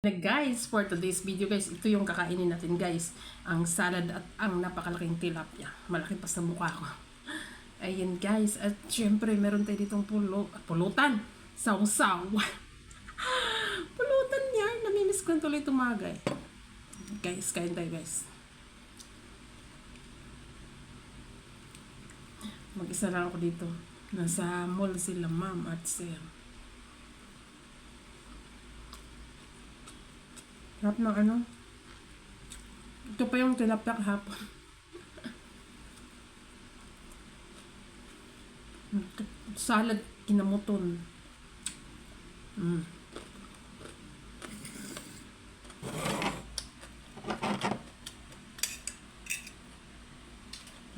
Guys, for today's video guys, ito yung kakainin natin guys. Ang salad at ang napakalaking tilapia. Malaki pa sa mukha ko. Ayan guys, at syempre meron tayo ditong pulutan. Sausaw. Pulutan yan. Namimiss ko tuloy tumagay. Guys, kain tayo guys. Mag-isa lang ako dito. Nasa mall sila ma'am at sir. Harap ng ano? Ito pa yung tilapia kahapon. Salad kinamuton.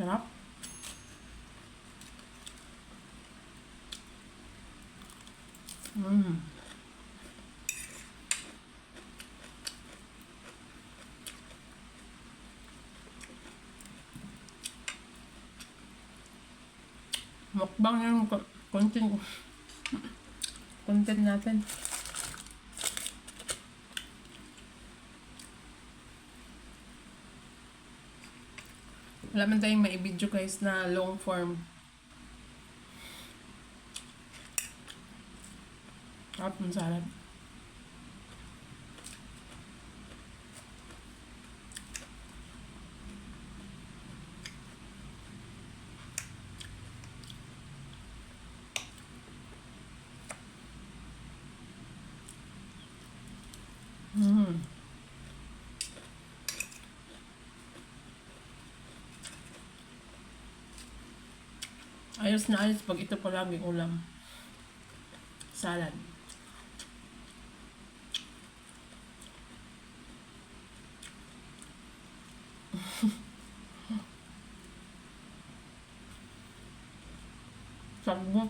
Sarap. Mukbang yung content natin. Wala man tayong mai-video guys na long form. Sarap ng salad. Ayos na ayos pag ito palagi ulam. Salad. Sagbot.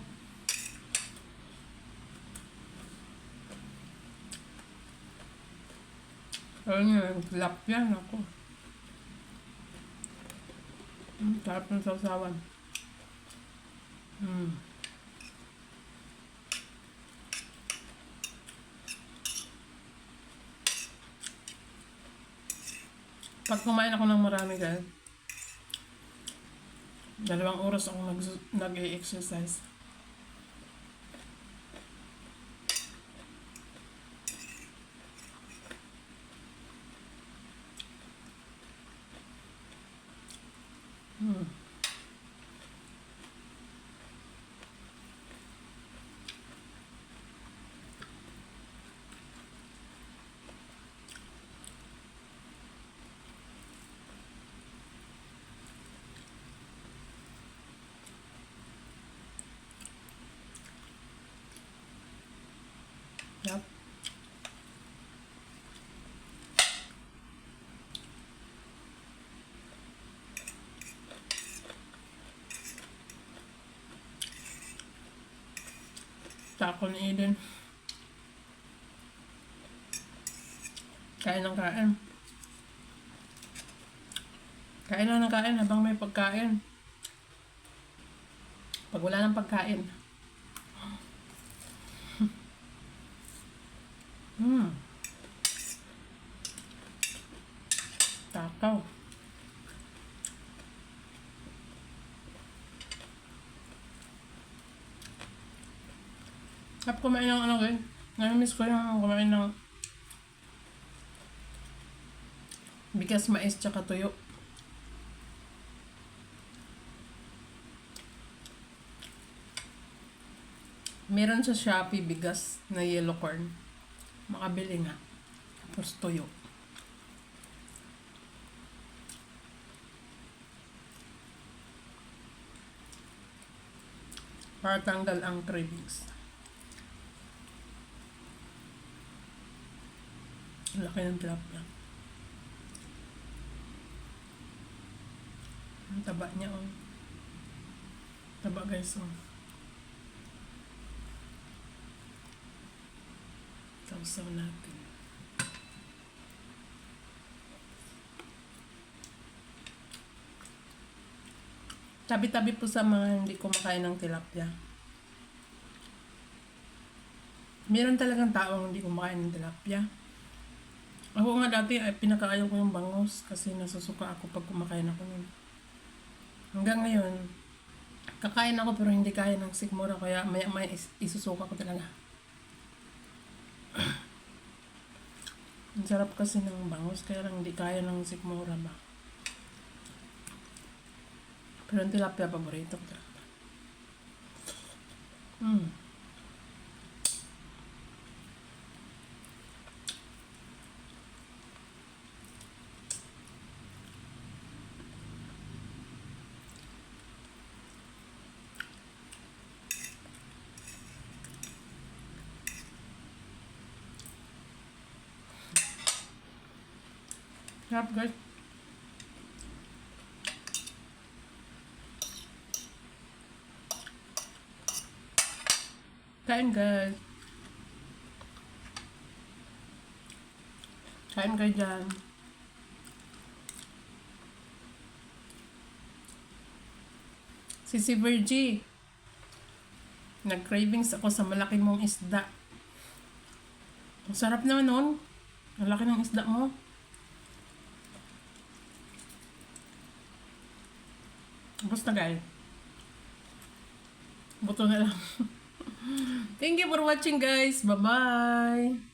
Ayun yung tilapia ako. Sarap ng sausawan. Pag kumain ako ng marami guys, 2 oras ako nag-e-exercise. Yep. Tako ni Eden. Kain ng kain. Kain lang ng kain habang may pagkain. Pag wala ng pagkain. Takaw. Hap kumain ng ano guys. Nami-miss ko yung kumain ng bigas, mais, tsaka tuyo. Meron sa Shopee bigas na yellow corn. Makabili nga. Tapos tuyo. Para tanggal ang cravings. Laki ng tilapia. Ang taba niya oh. Taba guys oh. Sausaw natin. Tabi-tabi po sa mga hindi kumakain ng tilapia. Meron talagang taong hindi kumakain ng tilapia. Ako nga dati ay pinakaayaw ko yung bangus kasi nasusuka ako pag kumakain ako nun. Hanggang ngayon, kakain ako pero hindi kaya ng sikmura kaya maya maya isusuka ko talaga. Ang sarap kasi ng bangus kaya lang hindi kaya ng sikmura ba. Pero ang tilapia paborito ko talaga. Sarap guys. Kain guys. Kain kayo dyan. Si Virgie. Nag-cravings ako sa malaki mong isda. Ang sarap naman nun. Ang laki ng isda mo. Basta guys. Buto na lang. Thank you for watching guys. Bye-bye.